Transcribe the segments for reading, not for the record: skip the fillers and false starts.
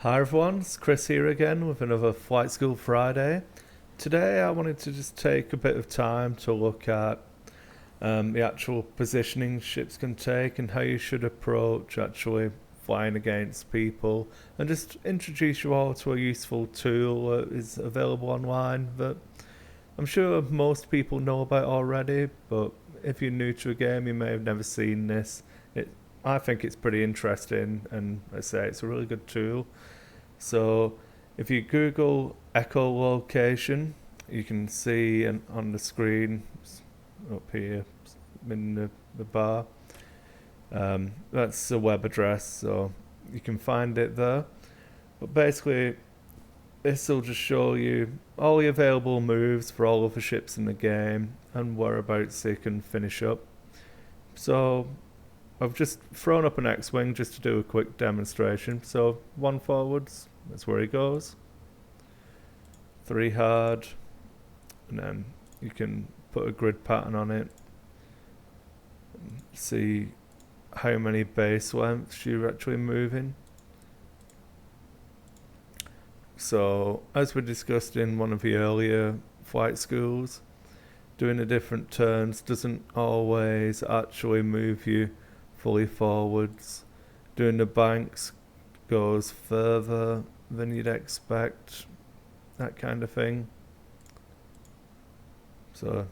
Hi everyone, it's Kris here again with another Flight School Friday. Today I wanted to just take a bit of time to look at the actual positioning ships can take and how you should approach actually flying against people, and just introduce you all to a useful tool that is available online that I'm sure most people know about already, but if you're new to a game you may have never seen this. I think it's pretty interesting, and I say it's a really good tool. So if you Google echolocation, you can see on the screen up here in the bar. That's the web address, so you can find it there. But basically, this will just show you all the available moves for all of the ships in the game and whereabouts they can finish up. So I've just thrown up an X-Wing just to do a quick demonstration. So 1 forwards, that's where he goes. 3 hard, and then you can put a grid pattern on it and see how many base lengths you're actually moving. So as we discussed in one of the earlier flight schools, doing the different turns doesn't always actually move you fully forwards. Doing the banks goes further than you'd expect, that kind of thing. So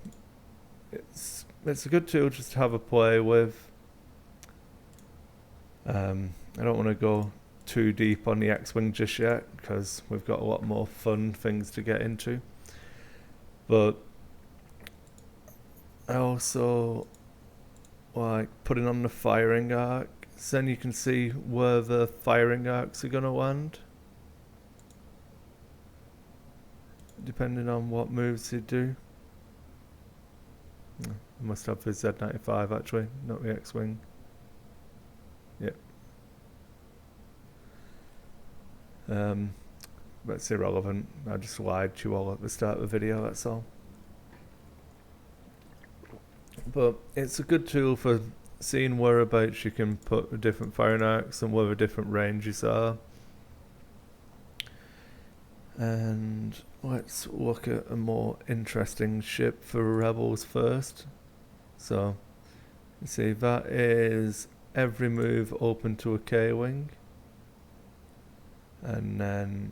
it's a good tool just to have a play with. I don't want to go too deep on the X-Wing just yet because we've got a lot more fun things to get into. But I also like putting on the firing arc, so then you can see where the firing arcs are going to land depending on what moves you do. I must have the Z95 actually, not the X-Wing. Yep. But it's irrelevant, I just lied to you all at the start of the video, that's all. But it's a good tool for seeing whereabouts you can put the different firing arcs and where the different ranges are. And let's look at a more interesting ship for Rebels first. So you see that is every move open to a K-Wing, and then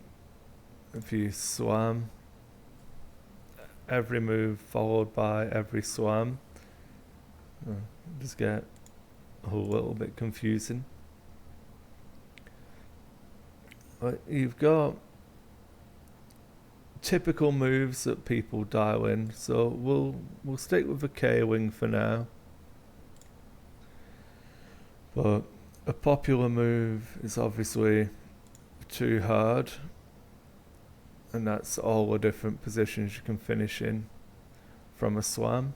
if you swam, every move followed by every swam. Just get a little bit confusing. But you've got typical moves that people dial in, so we'll stick with the K-Wing for now. But a popular move is obviously 2 hard, and that's all the different positions you can finish in from a swam.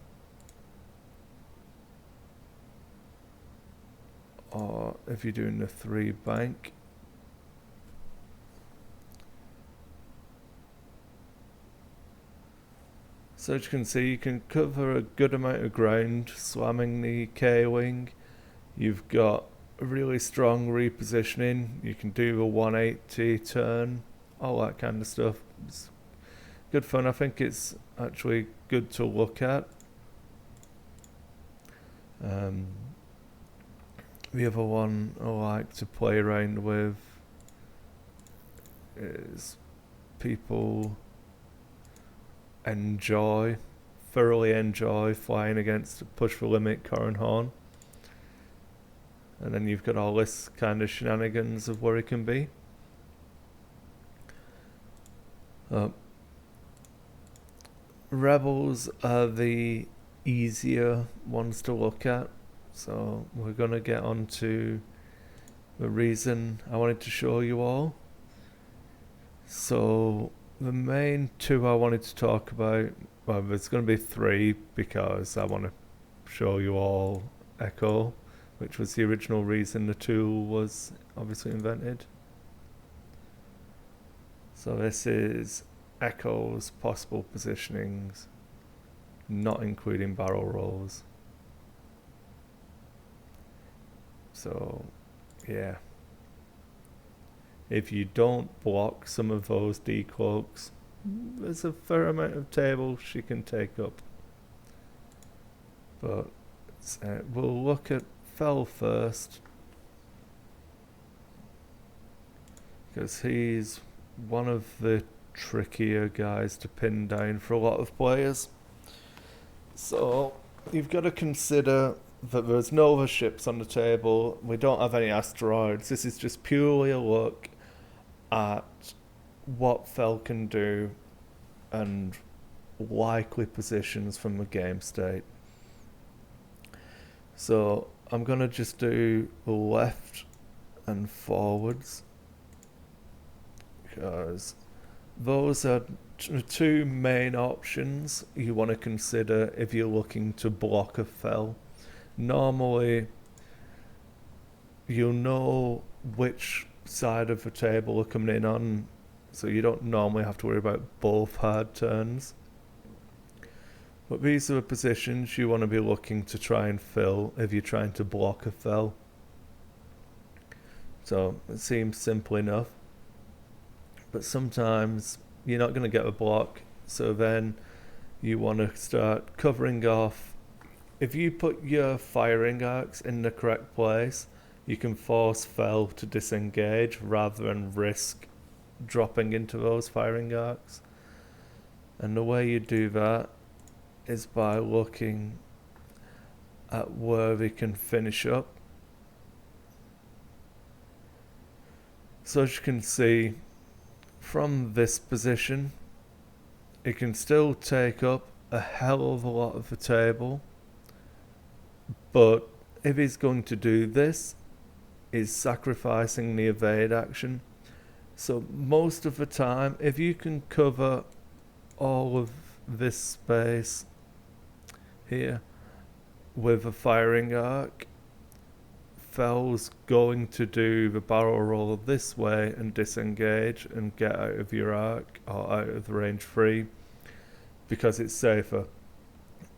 Or if you're doing the 3 bank, so as you can see, you can cover a good amount of ground slamming the K-Wing. You've got a really strong repositioning, you can do a 180 turn, all that kind of stuff. It's good fun. I think it's actually good to look at. The other one I like to play around with is people thoroughly enjoy flying against a push for limit Corran Horn. And then you've got all this kind of shenanigans of where it can be. Rebels are the easier ones to look at, so we're going to get on to the reason I wanted to show you all. So the main 2 I wanted to talk about, well, there's going to be 3 because I want to show you all Echo, which was the original reason the tool was obviously invented. So this is Echo's possible positionings, not including barrel rolls. So yeah, if you don't block some of those decloaks, there's a fair amount of table she can take up. But we'll look at Fel first, because he's one of the trickier guys to pin down for a lot of players. So you've got to consider that there's no other ships on the table. We don't have any asteroids. This is just purely a look at what Fel can do and likely positions from the game state. So I'm going to just do left and forwards, because those are the two main options you want to consider if you're looking to block a Fel. Normally, you'll know which side of the table are coming in on, so you don't normally have to worry about both hard turns. But these are the positions you want to be looking to try and fill if you're trying to block a Fel. So it seems simple enough, but sometimes you're not going to get a block, so then you want to start covering off. If you put your firing arcs in the correct place, you can force Fel to disengage rather than risk dropping into those firing arcs. And the way you do that is by looking at where they can finish up. So as you can see, from this position, it can still take up a hell of a lot of the table, but if he's going to do this, he's sacrificing the evade action. So most of the time, if you can cover all of this space here with a firing arc, Fel's going to do the barrel roll this way and disengage and get out of your arc or out of the range 3 because it's safer.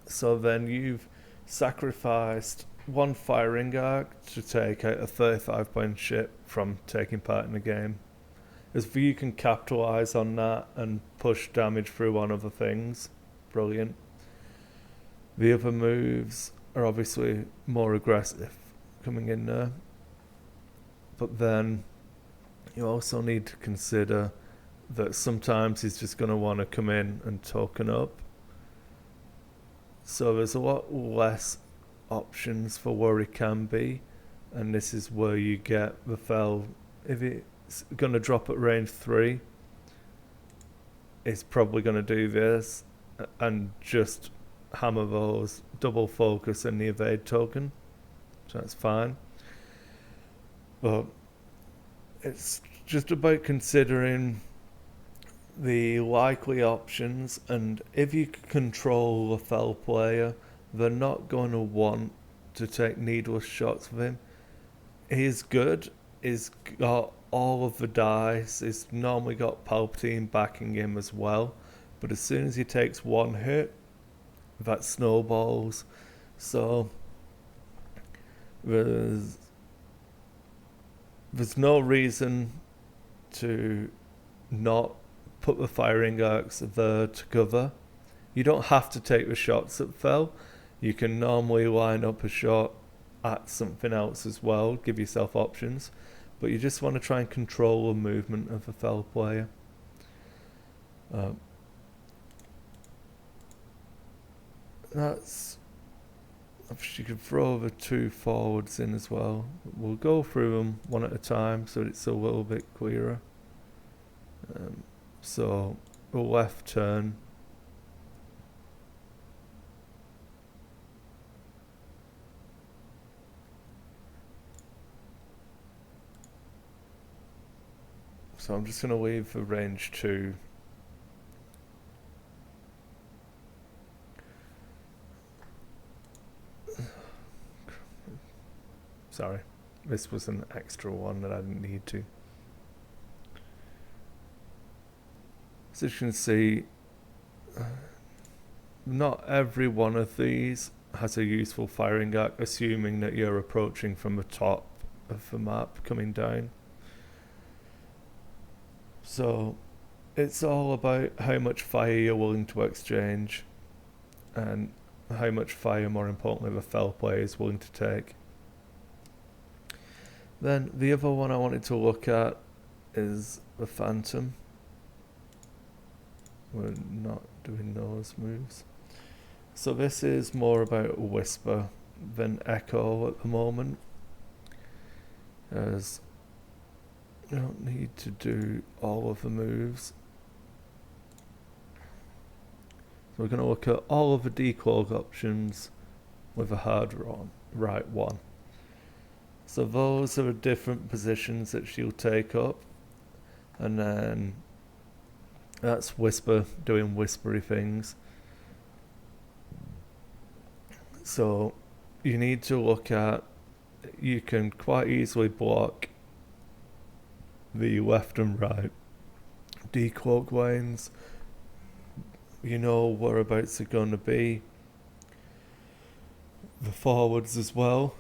So then you've sacrificed one firing arc to take out a 35-point ship from taking part in the game. If you can capitalize on that and push damage through on other things, brilliant. The other moves are obviously more aggressive coming in there, but then you also need to consider that sometimes he's just going to want to come in and token up, so there's a lot less options for where he can be, and this is where you get the Fel. If it's going to drop at range 3, it's probably going to do this and just hammer those, double focus and the evade token, so that's fine. But it's just about considering the likely options, and if you control a Fel player, they're not going to want to take needless shots with him. He's good, he's got all of the dice, he's normally got Palpatine backing him as well, but as soon as he takes one hit, that snowballs. So there's no reason to not put the firing arcs there to cover. You don't have to take the shots at Fel. You can normally line up a shot at something else as well, give yourself options, but you just want to try and control the movement of a Fel player. That's, you can throw the two forwards in as well. We'll go through them one at a time so it's a little bit clearer. So the left turn, so I'm just going to leave the range 2. Sorry, this was an extra one that I didn't need to. So you can see, not every one of these has a useful firing arc, assuming that you're approaching from the top of the map coming down. So it's all about how much fire you're willing to exchange, and how much fire, more importantly, the Fel player is willing to take. Then the other one I wanted to look at is the Phantom. We're not doing those moves. So this is more about Whisper than Echo at the moment, as you don't need to do all of the moves. So we're going to look at all of the decloak options with a hard right one. So those are the different positions that she'll take up, and then that's Whisper doing whispery things. So you need to look at, you can quite easily block the left and right decloak lanes. You know whereabouts they're going to be. The forwards as well.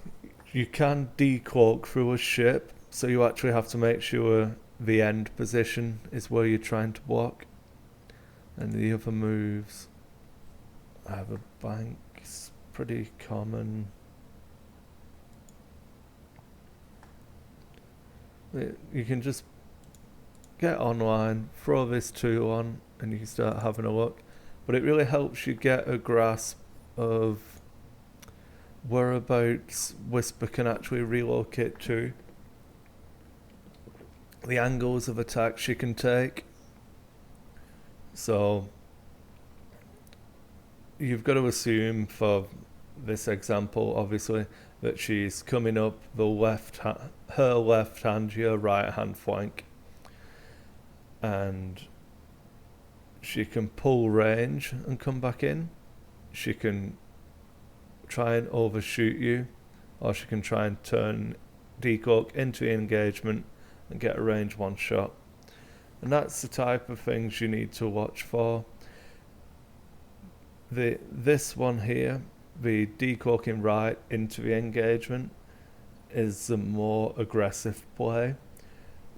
You can decloak through a ship, so you actually have to make sure the end position is where you're trying to block. And the other moves, I have a bank, it's pretty common. You can just get online, throw this tool on, and you can start having a look. But it really helps you get a grasp of whereabouts Whisper can actually relocate to, the angles of attack she can take. So you've got to assume for this example, obviously, that she's coming up the her left hand, your right hand flank, and she can pull range and come back in. She can try and overshoot you, or she can try and turn decloak into engagement and get a range one shot. And that's the type of things you need to watch for. This one here, the decloaking right into the engagement, is the more aggressive play.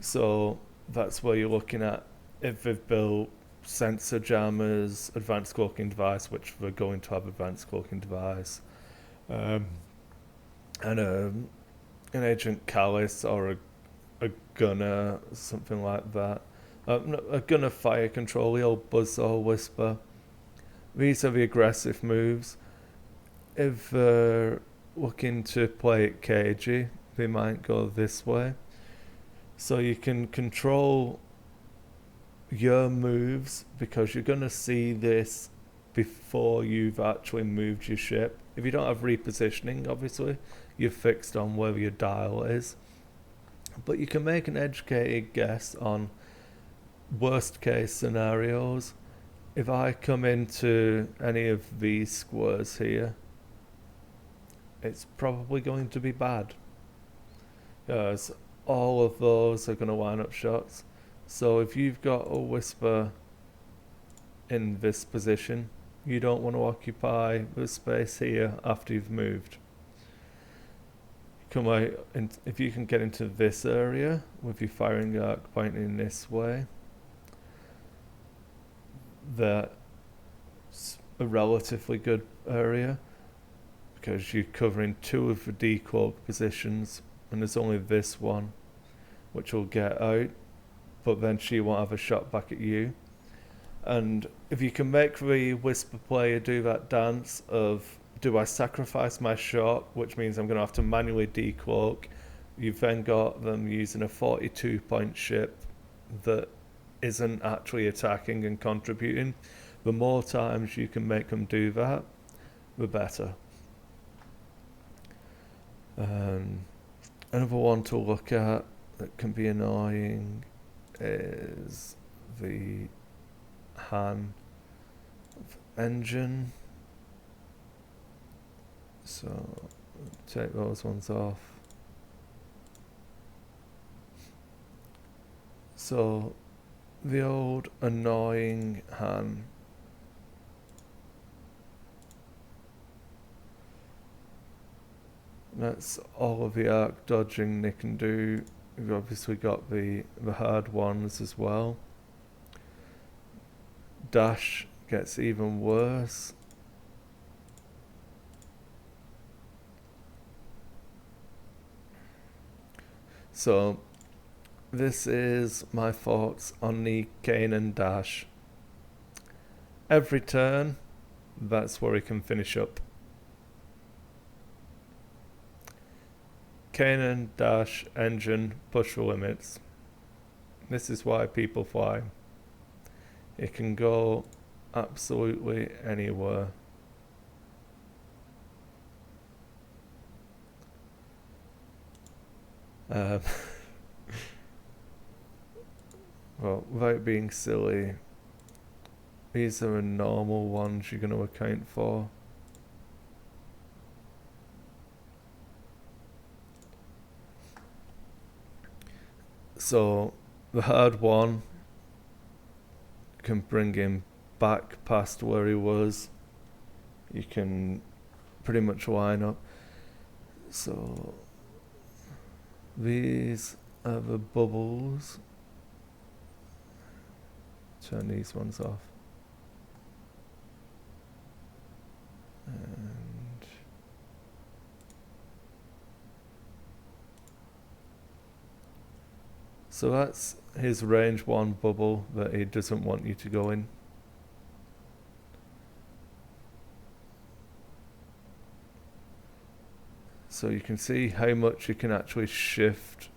So that's where you're looking at if they've built sensor jammers, advanced cloaking device, which they're going to have advanced cloaking device, and an agent callus or a gunner, something like that. A gunner fire control, the old buzz or whisper. These are the aggressive moves. If they're looking to play it cagey, they might go this way. So you can control your moves because you're going to see this before you've actually moved your ship. If you don't have repositioning, obviously, you're fixed on where your dial is. But you can make an educated guess on worst case scenarios. If I come into any of these squares here, it's probably going to be bad, because all of those are going to line up shots. So if you've got a whisper in this position, you don't want to occupy the space here after you've moved. Come out, and if you can get into this area with your firing arc pointing this way, that's a relatively good area because you're covering two of the decloak positions, and there's only this one which will get out, but then she won't have a shot back at you. And if you can make the whisper player do that dance of, do I sacrifice my shot, which means I'm going to have to manually decloak, you've then got them using a 42 point ship that isn't actually attacking and contributing. The more times you can make them do that, the better. Another one to look at that can be annoying is the Han engine. So take those ones off. So the old annoying Han. That's all of the arc dodging they can do we've obviously got the hard ones as well. Dash gets even worse. So this is my thoughts on the Kanan dash. Every turn, that's where he can finish up. Kanan dash engine push the limits. This is why people fly. It can go absolutely anywhere. Well, without being silly, these are the normal ones you're going to account for. So the hard one can bring him back past where he was. You can pretty much line up. So these are the bubbles. Turn these ones off. And so that's his range 1 bubble that he doesn't want you to go in. So you can see how much you can actually shift.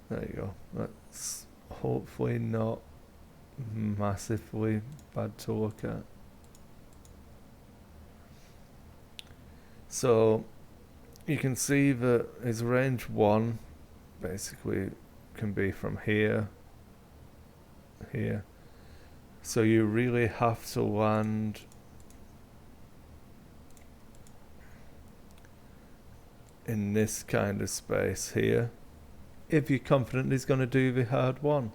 There you go. That's hopefully not massively bad to look at. So you can see that his range 1 basically can be from here, here. So you really have to land in this kind of space here if you're confident he's going to do the hard one.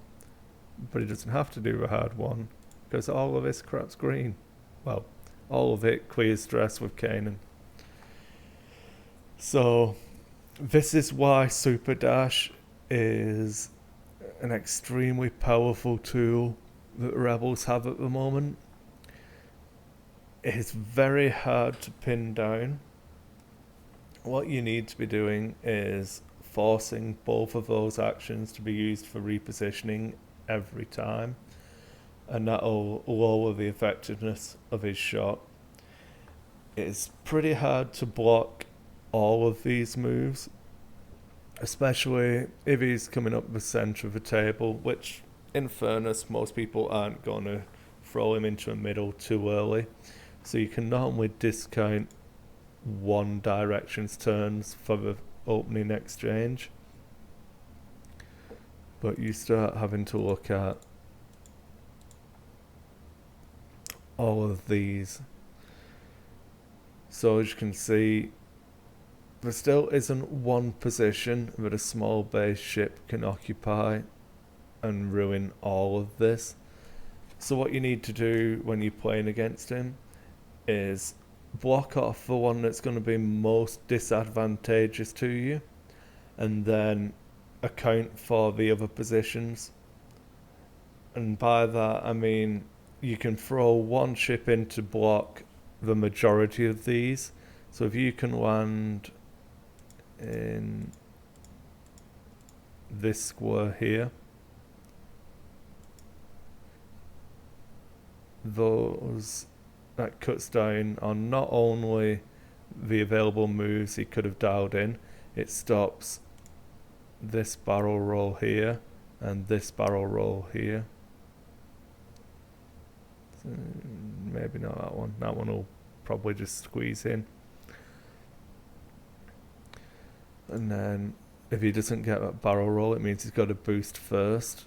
But he doesn't have to do the hard one because all of this crap's green. Well, all of it clears stress with Kanan. So this is why Super Dash is an extremely powerful tool that Rebels have at the moment. It's very hard to pin down. What you need to be doing is forcing both of those actions to be used for repositioning every time, and that'll lower the effectiveness of his shot. It's pretty hard to block all of these moves, especially if he's coming up the centre of the table, which in fairness most people aren't going to throw him into the middle too early. So you can normally discount one direction's turns for the opening exchange, but you start having to look at all of these. So as you can see, there still isn't one position that a small base ship can occupy and ruin all of this. So what you need to do when you're playing against him is block off the one that's going to be most disadvantageous to you, and then account for the other positions. And by that I mean you can throw one ship in to block the majority of these. So if you can land in this square here, that cuts down on not only the available moves he could have dialed in, it stops this barrel roll here and this barrel roll here. So maybe not that one. That one will probably just squeeze in. And then if he doesn't get that barrel roll, it means he's got to boost first.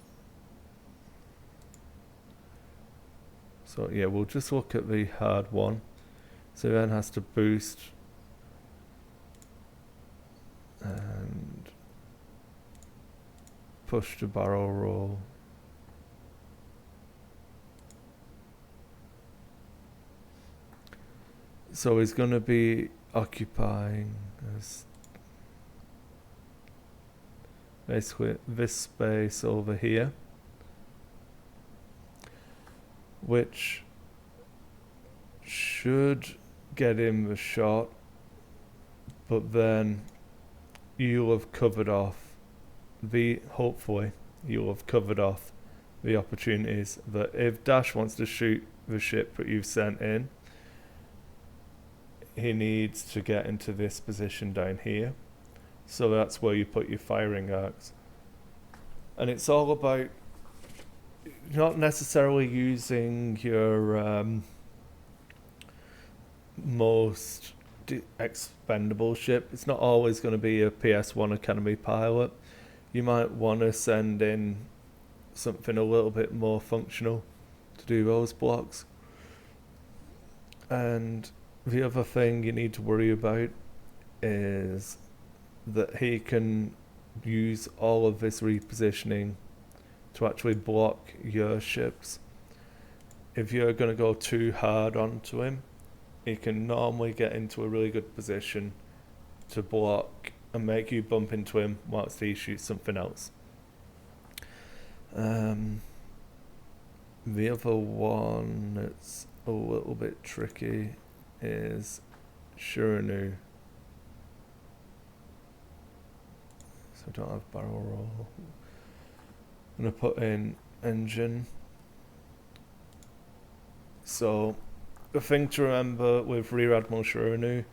So yeah, we'll just look at the hard one. So he then has to boost and push the barrel roll. So he's going to be occupying basically this space over here, which should get him the shot, but then you'll have covered off hopefully you'll have covered off the opportunities that if Dash wants to shoot the ship that you've sent in, he needs to get into this position down here. So that's where you put your firing arcs. And it's all about not necessarily using your most expendable ship. It's not always going to be a PS1 Academy pilot. You might want to send in something a little bit more functional to do those blocks. And the other thing you need to worry about is that he can use all of this repositioning to actually block your ships. If you're going to go too hard onto him, he can normally get into a really good position to block and make you bump into him whilst he shoots something else. The other one that's a little bit tricky is Shiranu. So I don't have barrel roll. I'm going to put in engine. So the thing to remember with Rear Admiral Shiranu,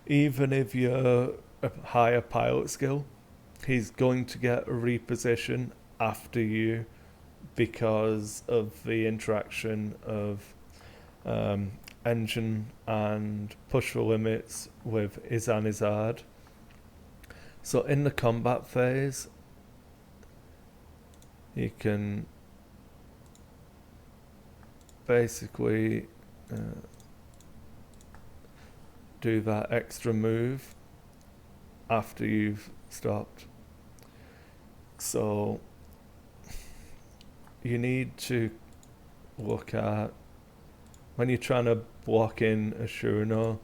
even if you're a higher pilot skill, he's going to get a reposition after you because of the interaction of engine and push the limits with Izan Izard. So in the combat phase, you can basically do that extra move after you've stopped. So you need to look at, when you're trying to block in a Shurano,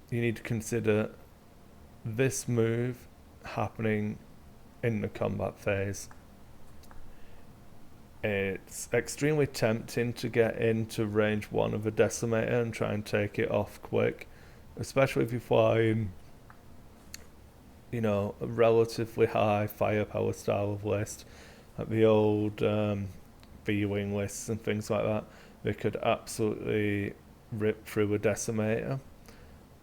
you need to consider this move happening in the combat phase. It's extremely tempting to get into range 1 of a Decimator and try and take it off quick, especially if you're flying, you know, a relatively high firepower style of list, like the old B-wing lists and things like that. They could absolutely rip through a Decimator.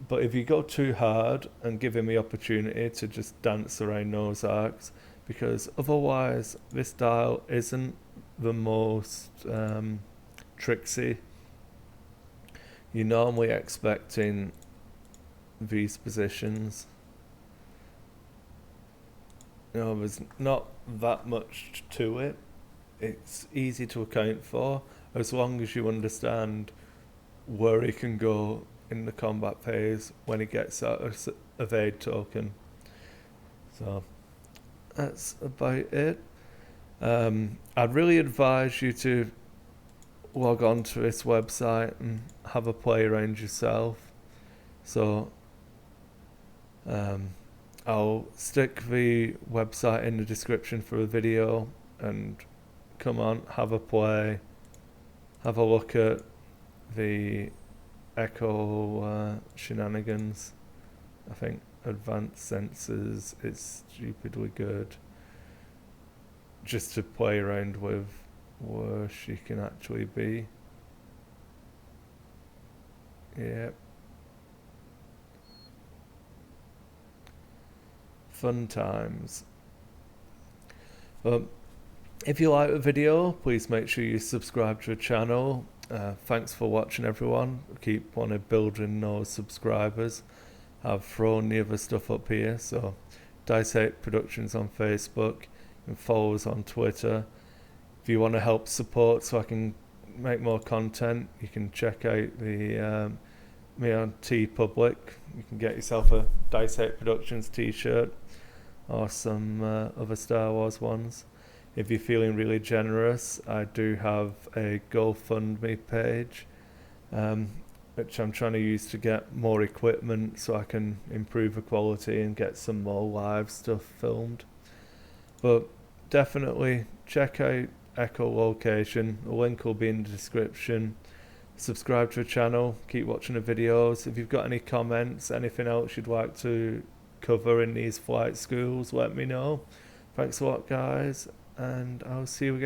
But if you go too hard and give him the opportunity to just dance around those arcs, because otherwise this dial isn't the most tricksy. You're normally expecting these positions. You know, there's not that much to it. It's easy to account for as long as you understand where he can go in the combat phase when he gets out of evade token. So that's about it. I'd really advise you to log on to this website and have a play around yourself. So I'll stick the website in the description for the video, and come on, have a play, have a look at the Echo shenanigans. I think advanced sensors is stupidly good, just to play around with where she can actually be. Yep. Fun times. If you like the video, please make sure you subscribe to the channel. Thanks for watching, everyone. Keep on building those subscribers. I've thrown the other stuff up here, so Decimator Productions on Facebook, and follow us on Twitter. If you want to help support so I can make more content, you can check out the me on TeePublic. You can get yourself a Decimator Productions t-shirt or some other Star Wars ones. If you're feeling really generous, I do have a GoFundMe page. which I'm trying to use to get more equipment so I can improve the quality and get some more live stuff filmed. But definitely check out echolocation. The link will be in the description. Subscribe to the channel, keep watching the videos. If you've got any comments, anything else you'd like to cover in these flight schools, let me know. Thanks a lot, guys, and I'll see you again.